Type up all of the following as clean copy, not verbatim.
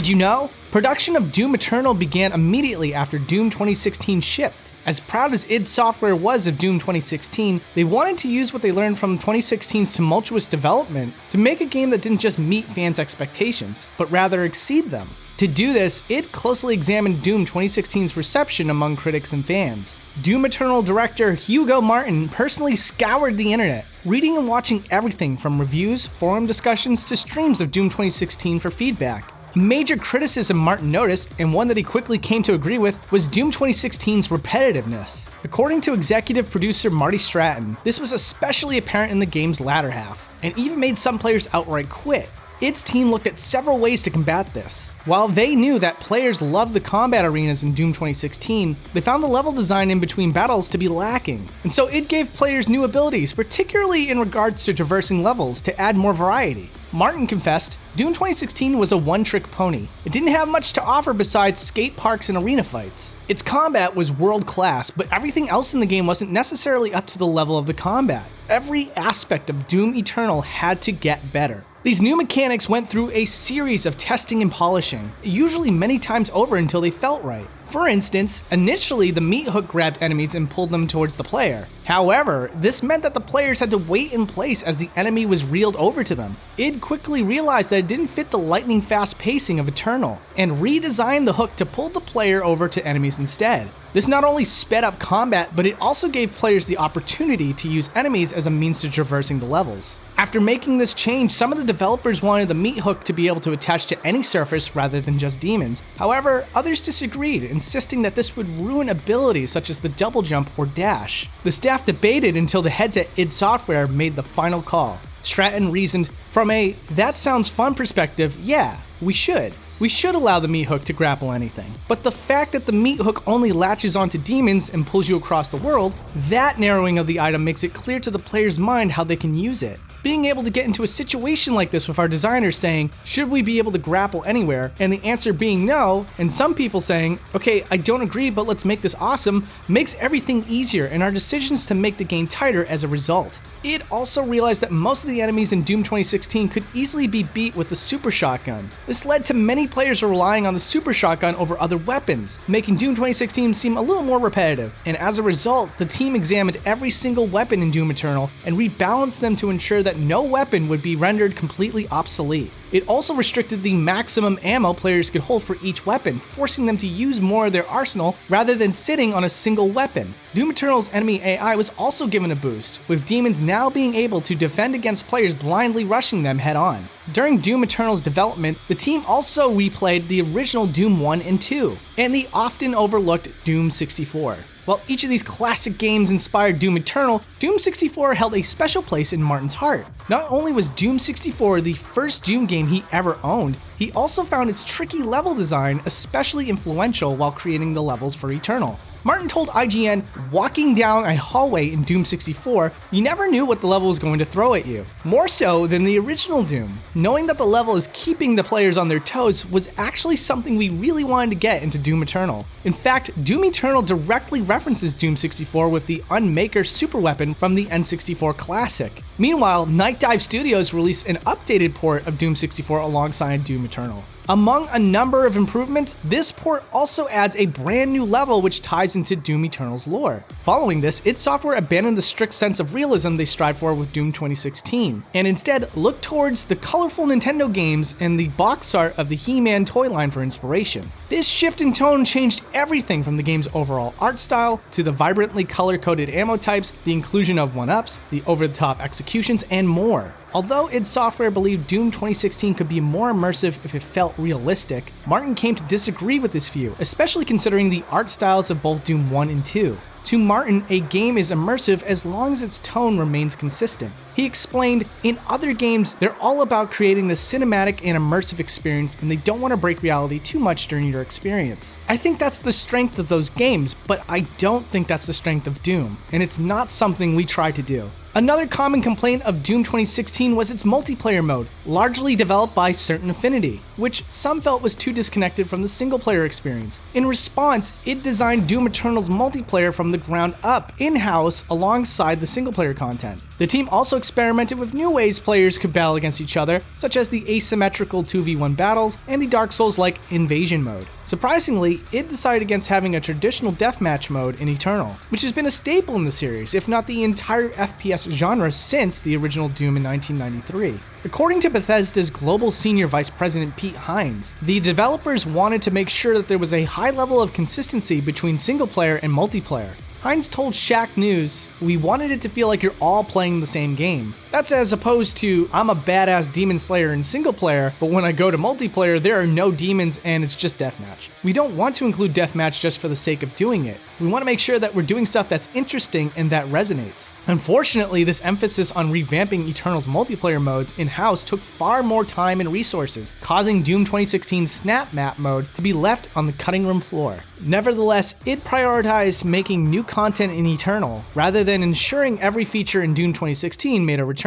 Did you know? Production of Doom Eternal began immediately after Doom 2016 shipped. As proud as id Software was of Doom 2016, they wanted to use what they learned from 2016's tumultuous development to make a game that didn't just meet fans' expectations, but rather exceed them. To do this, id closely examined Doom 2016's reception among critics and fans. Doom Eternal director Hugo Martin personally scoured the internet, reading and watching everything from reviews, forum discussions, to streams of Doom 2016 for feedback. A major criticism Martin noticed, and one that he quickly came to agree with, was Doom 2016's repetitiveness. According to executive producer Marty Stratton, this was especially apparent in the game's latter half, and even made some players outright quit. Its team looked at several ways to combat this. While they knew that players loved the combat arenas in Doom 2016, they found the level design in between battles to be lacking. And so it gave players new abilities, particularly in regards to traversing levels, to add more variety. Martin confessed, Doom 2016 was a one-trick pony. It didn't have much to offer besides skate parks and arena fights. Its combat was world-class, but everything else in the game wasn't necessarily up to the level of the combat. Every aspect of Doom Eternal had to get better. These new mechanics went through a series of testing and polishing, usually many times over until they felt right. For instance, initially the meat hook grabbed enemies and pulled them towards the player. However, this meant that the players had to wait in place as the enemy was reeled over to them. Id quickly realized that it didn't fit the lightning fast pacing of Eternal, and redesigned the hook to pull the player over to enemies instead. This not only sped up combat, but it also gave players the opportunity to use enemies as a means to traversing the levels. After making this change, some of the developers wanted the meat hook to be able to attach to any surface rather than just demons. However, others disagreed, insisting that this would ruin abilities such as the double jump or dash. The staff debated until the heads at id Software made the final call. Stratton reasoned, from a "that sounds fun" perspective, yeah, we should. We should allow the meat hook to grapple anything. But the fact that the meat hook only latches onto demons and pulls you across the world, that narrowing of the item makes it clear to the player's mind how they can use it. Being able to get into a situation like this with our designers saying, should we be able to grapple anywhere? And the answer being no, and some people saying, okay, I don't agree, but let's make this awesome, makes everything easier and our decisions to make the game tighter as a result. Id also realized that most of the enemies in Doom 2016 could easily be beat with the super shotgun. This led to many players relying on the super shotgun over other weapons, making Doom 2016 seem a little more repetitive. And as a result, the team examined every single weapon in Doom Eternal and rebalanced them to ensure that no weapon would be rendered completely obsolete. It also restricted the maximum ammo players could hold for each weapon, forcing them to use more of their arsenal rather than sitting on a single weapon. Doom Eternal's enemy AI was also given a boost, with demons now being able to defend against players blindly rushing them head-on. During Doom Eternal's development, the team also replayed the original Doom 1 and 2, and the often overlooked Doom 64. While each of these classic games inspired Doom Eternal, Doom 64 held a special place in Martin's heart. Not only was Doom 64 the first Doom game he ever owned, he also found its tricky level design especially influential while creating the levels for Eternal. Martin told IGN, walking down a hallway in Doom 64, you never knew what the level was going to throw at you. More so than the original Doom. Knowing that the level is keeping the players on their toes was actually something we really wanted to get into Doom Eternal. In fact, Doom Eternal directly references Doom 64 with the Unmaker super weapon from the N64 classic. Meanwhile, Night Dive Studios released an updated port of Doom 64 alongside Doom Eternal. Among a number of improvements, this port also adds a brand new level which ties into Doom Eternal's lore. Following this, id Software abandoned the strict sense of realism they strived for with Doom 2016, and instead looked towards the colorful Nintendo games and the box art of the He-Man toy line for inspiration. This shift in tone changed everything from the game's overall art style, to the vibrantly color-coded ammo types, the inclusion of 1-ups, the over-the-top executions, and more. Although id Software believed Doom 2016 could be more immersive if it felt realistic, Martin came to disagree with this view, especially considering the art styles of both Doom 1 and 2. To Martin, a game is immersive as long as its tone remains consistent. He explained, in other games, they're all about creating this cinematic and immersive experience, and they don't want to break reality too much during your experience. I think that's the strength of those games, but I don't think that's the strength of Doom, and it's not something we try to do. Another common complaint of Doom 2016 was its multiplayer mode, largely developed by Certain Affinity. which some felt was too disconnected from the single-player experience. In response, id designed Doom Eternal's multiplayer from the ground up, in-house, alongside the single-player content. The team also experimented with new ways players could battle against each other, such as the asymmetrical 2v1 battles and the Dark Souls-like invasion mode. Surprisingly, id decided against having a traditional deathmatch mode in Eternal, which has been a staple in the series, if not the entire FPS genre since the original Doom in 1993. According to Bethesda's Global Senior Vice President Pete Hines, the developers wanted to make sure that there was a high level of consistency between single-player and multiplayer. Hines told Shack News, "We wanted it to feel like you're all playing the same game. That's as opposed to, I'm a badass demon slayer in single player, but when I go to multiplayer, there are no demons and it's just deathmatch. We don't want to include deathmatch just for the sake of doing it. We want to make sure that we're doing stuff that's interesting and that resonates." Unfortunately, this emphasis on revamping Eternal's multiplayer modes in-house took far more time and resources, causing Doom 2016's Snap Map mode to be left on the cutting room floor. Nevertheless, it prioritized making new content in Eternal, rather than ensuring every feature in Doom 2016 made a return.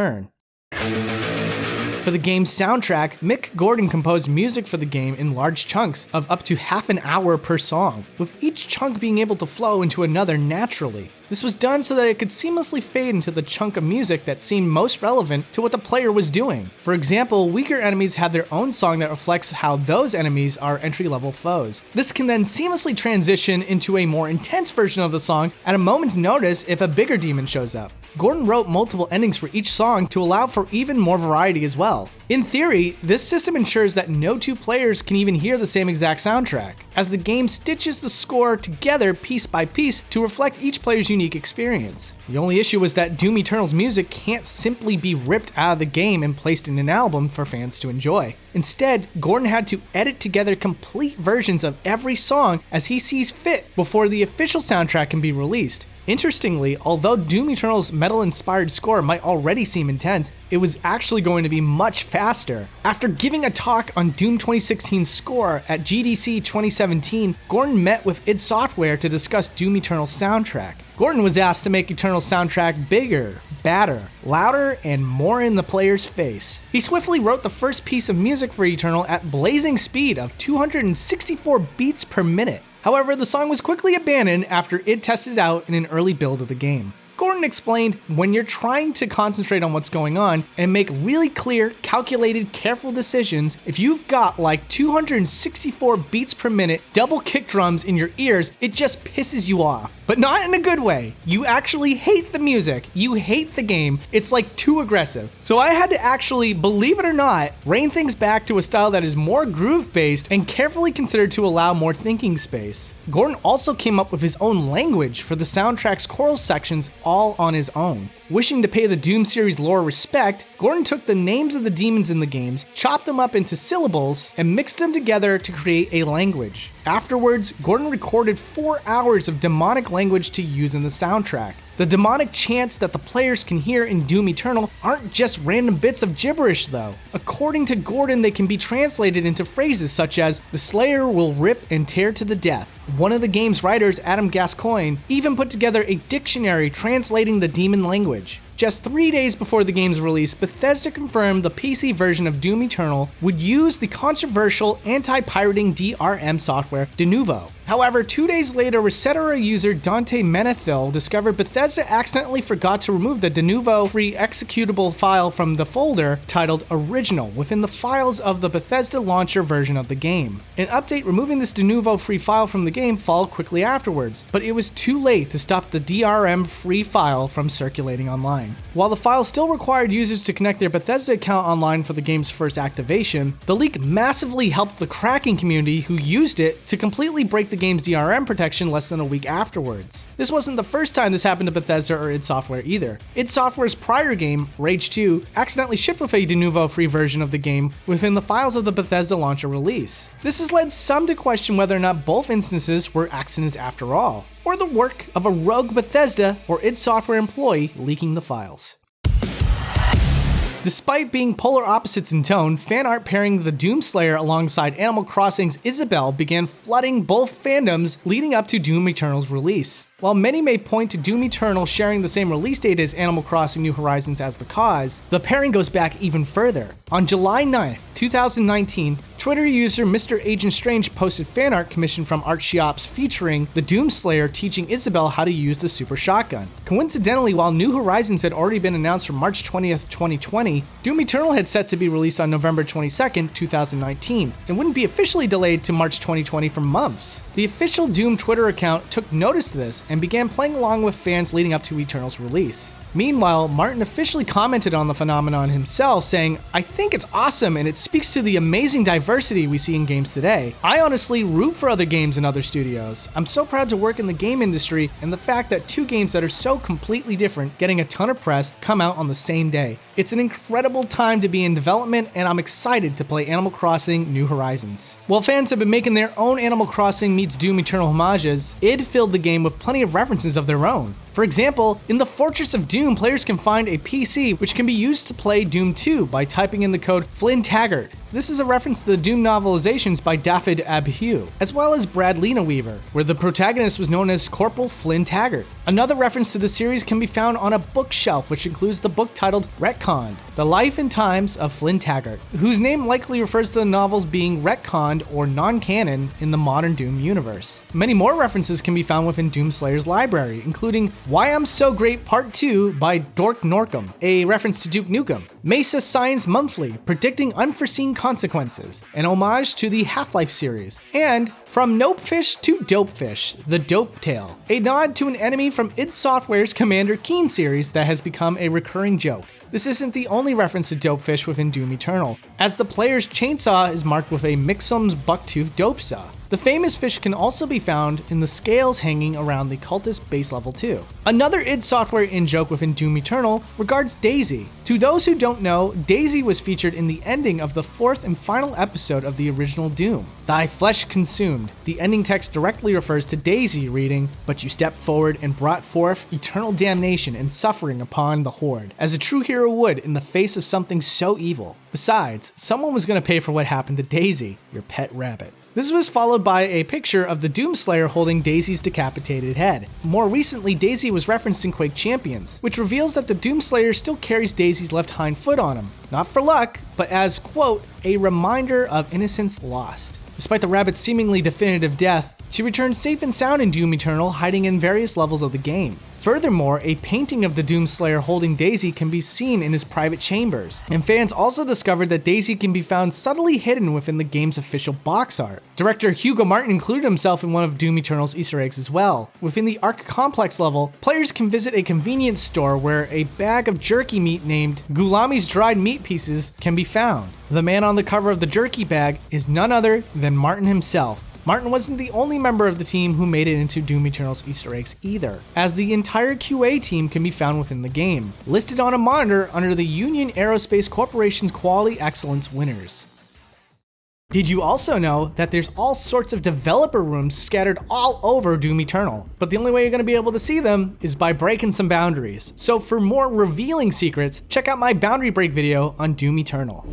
For the game's soundtrack, Mick Gordon composed music for the game in large chunks of up to half an hour per song, with each chunk being able to flow into another naturally. This was done so that it could seamlessly fade into the chunk of music that seemed most relevant to what the player was doing. For example, weaker enemies have their own song that reflects how those enemies are entry-level foes. This can then seamlessly transition into a more intense version of the song at a moment's notice if a bigger demon shows up. Gordon wrote multiple endings for each song to allow for even more variety as well. In theory, this system ensures that no two players can even hear the same exact soundtrack, as the game stitches the score together piece by piece to reflect each player's unique experience. The only issue was that Doom Eternal's music can't simply be ripped out of the game and placed in an album for fans to enjoy. Instead, Gordon had to edit together complete versions of every song as he sees fit before the official soundtrack can be released. Interestingly, although Doom Eternal's metal-inspired score might already seem intense, it was actually going to be much faster. After giving a talk on Doom 2016's score at GDC 2017, Gordon met with id Software to discuss Doom Eternal's soundtrack. Gordon was asked to make Eternal's soundtrack bigger, badder, louder, and more in the player's face. He swiftly wrote the first piece of music for Eternal at blazing speed of 264 beats per minute. However, the song was quickly abandoned after id tested it out in an early build of the game. Gordon explained, "When you're trying to concentrate on what's going on and make really clear, calculated, careful decisions, if you've got like 264 beats per minute, double kick drums in your ears, it just pisses you off. But not in a good way. You actually hate the music. You hate the game. It's like too aggressive. So I had to actually, believe it or not, rein things back to a style that is more groove-based and carefully considered to allow more thinking space." Gordon also came up with his own language for the soundtrack's choral sections all on his own. Wishing to pay the Doom series lore respect, Gordon took the names of the demons in the games, chopped them up into syllables, and mixed them together to create a language. Afterwards, Gordon recorded 4 hours of demonic language to use in the soundtrack. The demonic chants that the players can hear in Doom Eternal aren't just random bits of gibberish though. According to Gordon, they can be translated into phrases such as, "The Slayer will rip and tear to the death." One of the game's writers, Adam Gascoigne, even put together a dictionary translating the demon language. Just 3 days before the game's release, Bethesda confirmed the PC version of Doom Eternal would use the controversial anti-pirating DRM software Denuvo. However, 2 days later, Resetera user Dante Menethil discovered Bethesda accidentally forgot to remove the Denuvo free executable file from the folder titled Original within the files of the Bethesda launcher version of the game. An update removing this Denuvo free file from the game followed quickly afterwards, but it was too late to stop the DRM free file from circulating online. While the file still required users to connect their Bethesda account online for the game's first activation, the leak massively helped the cracking community who used it to completely break the game's DRM protection less than a week afterwards. This wasn't the first time this happened to Bethesda or id Software either. id Software's prior game, Rage 2, accidentally shipped with a Denuvo free version of the game within the files of the Bethesda launcher release. This has led some to question whether or not both instances were accidents after all, or the work of a rogue Bethesda or id Software employee leaking the files. Despite being polar opposites in tone, fan art pairing the Doomslayer alongside Animal Crossing's Isabelle began flooding both fandoms leading up to Doom Eternal's release. While many may point to Doom Eternal sharing the same release date as Animal Crossing New Horizons as the cause, the pairing goes back even further. On July 9th, 2019, Twitter user Mr. Agent Strange posted fan art commissioned from Art Shops featuring the Doomslayer teaching Isabelle how to use the super shotgun. Coincidentally, while New Horizons had already been announced for March 20th, 2020, Doom Eternal had set to be released on November 22nd, 2019, and wouldn't be officially delayed to March 2020 for months. The official Doom Twitter account took notice of this and began playing along with fans leading up to Eternal's release. Meanwhile, Martin officially commented on the phenomenon himself, saying, "I think it's awesome and it speaks to the amazing diversity we see in games today. I honestly root for other games and other studios. I'm so proud to work in the game industry, and the fact that two games that are so completely different, getting a ton of press, come out on the same day. It's an incredible time to be in development, and I'm excited to play Animal Crossing New Horizons." While fans have been making their own Animal Crossing meets Doom Eternal homages, id filled the game with plenty of references of their own. For example, in the Fortress of Doom, players can find a PC which can be used to play Doom 2 by typing in the code Flynn Taggart. This is a reference to the Doom novelizations by David Abhue, as well as Brad Lena Weaver, where the protagonist was known as Corporal Flynn Taggart. Another reference to the series can be found on a bookshelf, which includes the book titled Retconned, The Life and Times of Flynn Taggart, whose name likely refers to the novels being retconned or non-canon in the modern Doom universe. Many more references can be found within Doomslayer's library, including Why I'm So Great Part 2 by Dork Norkum, a reference to Duke Nukem, Mesa Science Monthly, predicting unforeseen consequences, an homage to the Half-Life series, and From Nopefish to Dopefish, The Dope Tale, a nod to an enemy from id Software's Commander Keen series that has become a recurring joke. This isn't the only reference to Dopefish within Doom Eternal, as the player's chainsaw is marked with a Mixum's bucktooth dope saw. The famous fish can also be found in the scales hanging around the cultist base level 2. Another id Software in-joke within Doom Eternal regards Daisy. To those who don't know, Daisy was featured in the ending of the 4th and final episode of the original Doom, Thy Flesh Consumed. The ending text directly refers to Daisy reading, "But you stepped forward and brought forth eternal damnation and suffering upon the Horde, as a true hero would in the face of something so evil. Besides, someone was going to pay for what happened to Daisy, your pet rabbit." This was followed by a picture of the Doomslayer holding Daisy's decapitated head. More recently, Daisy was referenced in Quake Champions, which reveals that the Doomslayer still carries Daisy's left hind foot on him, not for luck, but as, quote, a reminder of innocence lost. Despite the rabbit's seemingly definitive death, she returned safe and sound in Doom Eternal, hiding in various levels of the game. Furthermore, a painting of the Doomslayer holding Daisy can be seen in his private chambers, and fans also discovered that Daisy can be found subtly hidden within the game's official box art. Director Hugo Martin included himself in one of Doom Eternal's Easter eggs as well. Within the Ark Complex level, players can visit a convenience store where a bag of jerky meat named Gulami's Dried Meat Pieces can be found. The man on the cover of the jerky bag is none other than Martin himself. Martin wasn't the only member of the team who made it into Doom Eternal's Easter eggs either, as the entire QA team can be found within the game, listed on a monitor under the Union Aerospace Corporation's Quality Excellence winners. Did you also know that there's all sorts of developer rooms scattered all over Doom Eternal? But the only way you're going to be able to see them is by breaking some boundaries. So for more revealing secrets, check out my boundary break video on Doom Eternal.